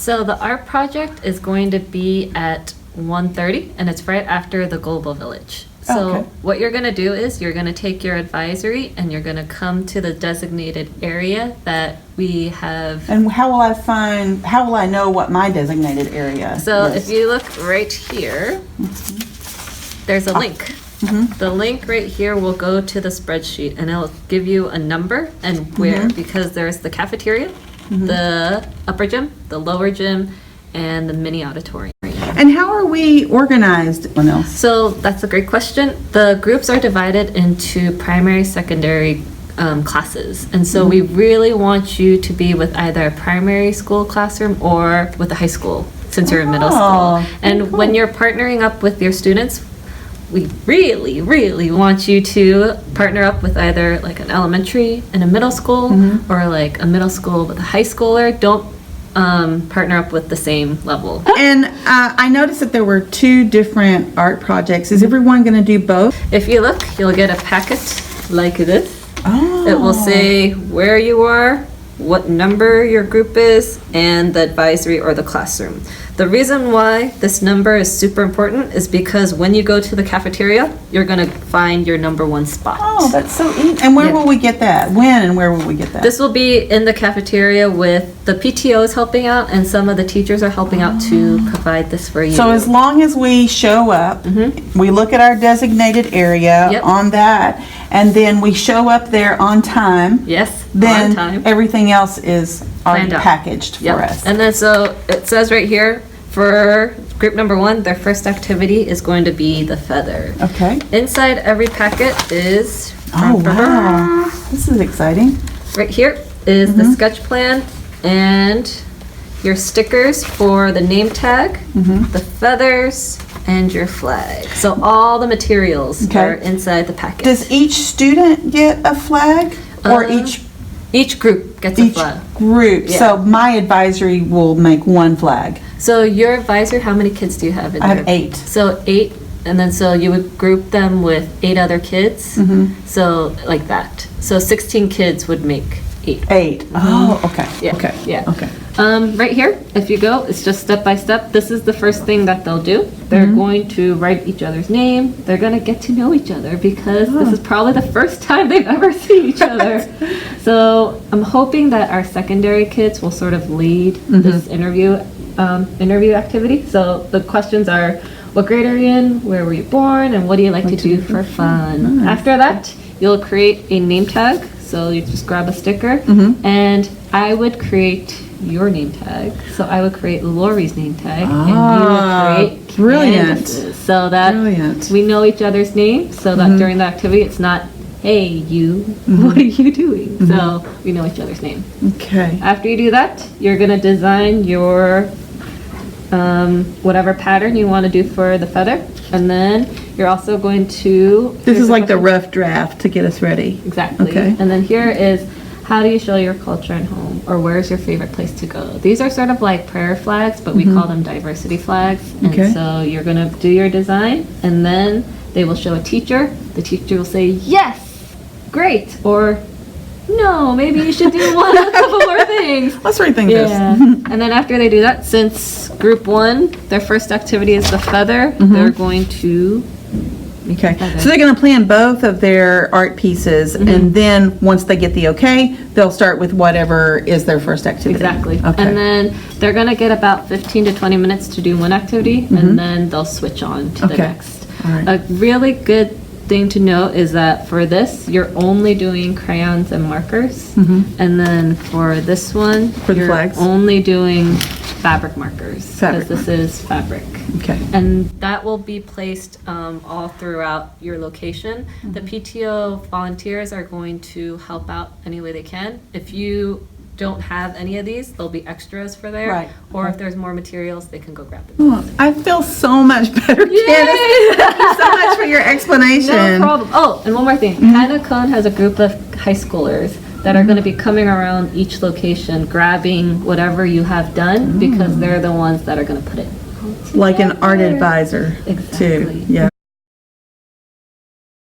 So the art project is going to be at 1:30, and it's right after the Global Village. So Okay. what you're going to do is you're going to take your advisory and you're going to come to the designated area that we have. And how will I know what my designated area So is? if you look right here, there's a link. The link right here will go to the spreadsheet and it'll give you a number and where, because there's the cafeteria, the upper gym, the lower gym, and the mini auditorium. And how are we organized, Lynell? So that's a great question. The groups are divided into primary, secondary classes. And so we really want you to be with either a primary school classroom or with a high school, since you're in middle school. And cool. when you're partnering up with your students, we really, really want you to partner up with either like an elementary and a middle school, or like a middle school with a high schooler. Don't partner up with the same level. And I noticed that there were 2 different art projects. Is everyone going to do both? If you look, you'll get a packet like this. Oh. It will say where you are, what number your group is, and the advisory or the classroom. The reason why this number is super important is because when you go to the cafeteria, you're going to find your number 1 spot. Oh, that's so easy. And where will we get that? When and where will we get that? This will be in the cafeteria with the PTOs helping out, and some of the teachers are helping out to provide this for you. So as long as we show up, we look at our designated area Yep. on that, and then we show up there on time, Yes, then on time. everything else is already Planned out. packaged for Yep. us. And then so it says right here, for group number 1, their first activity is going to be the feather. Okay. Inside every packet is, Oh, wow. This is exciting. right here is the sketch plan and your stickers for the name tag, the feathers, and your flag. So all the materials Okay. are inside the packet. Does each student get a flag? Or Each group gets a each flag. group? Yeah. So my advisory will make 1 flag. So your advisor, how many kids do you have in I there? have 8. So 8, and then so you would group them with 8 other kids. So like that. So 16 kids would make 8. 8. Oh, okay. Yeah. Okay. Yeah. Okay. Right here, if you go, it's just step by step. This is the first thing that they'll do. They're going to write each other's name. They're going to get to know each other because this is probably the first time they've ever seen each other. So I'm hoping that our secondary kids will sort of lead this interview activity. So the questions are, what grade are you in? Where were you born? And what do you like to do for fun? After that, you'll create a name tag. So you just grab a sticker, and I would create your name tag. So I would create Lori's name tag, and you would create brilliant. Candace's, so that Brilliant. we know each other's names. So that during the activity, it's not, hey, you, what are you doing? So we know each other's name. Okay. After you do that, you're gonna design your whatever pattern you want to do for the feather, and then you're also going to. This is like the rough draft to get us ready. Exactly. Okay. And then here is, how do you show your culture and home, or where's your favorite place to go? These are sort of like prayer flags, but we call them diversity flags. And Okay. so you're gonna do your design, and then they will show a teacher. The teacher will say, yes, great, or no, maybe you should do a couple more things. Let's rethink Yeah. this. And then after they do that, since group 1, their first activity is the feather, they're going to make a Okay. feather. So they're going to plan both of their art pieces, and then once they get the okay, they'll start with whatever is their first activity. Exactly. Okay. And then they're going to get about 15 to 20 minutes to do one activity, and then they'll switch on to the Okay. next. All right. A really good thing to note is that for this, you're only doing crayons and markers. And then for this one, For the you're flags? only doing fabric markers. Fabric Because this is fabric. Okay. And that will be placed all throughout your location. The PTO volunteers are going to help out any way they can. If you don't have any of these, there'll be extras for there. Right. Or if there's more materials, they can go grab them. Oh, I feel so much better, Yay! Candace. Thank you so much for your explanation. No problem. Oh, and one more thing. Hannah Cohn has a group of high schoolers that are going to be coming around each location, grabbing whatever you have done, because they're the ones that are going to put it Like an art together. advisor, Exactly. too. Yeah.